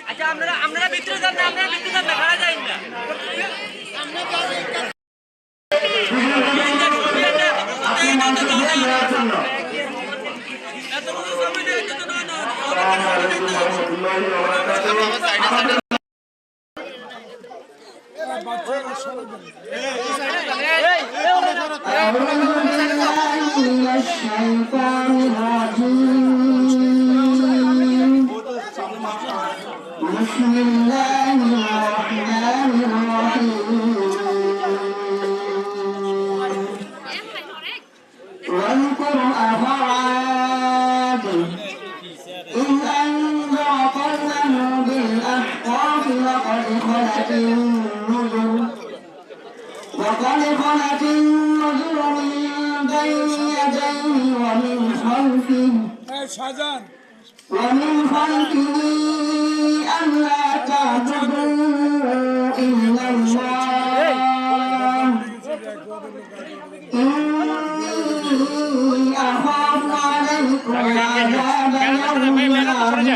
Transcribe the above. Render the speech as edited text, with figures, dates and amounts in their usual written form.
আচ্ছা আপনারা ভিতরে যান না, আপনারা ভিতরে যান না, খাওয়া যায় না। بسم الله الرحمن الرحيم واذكر أخا عاد إذ أنذر قومه بالأحقاف وقد خلت النذر من بين يديه ومن خلفه ألا تعبدوا إلا الله إني أخاف عليكم عذاب يوم عظيم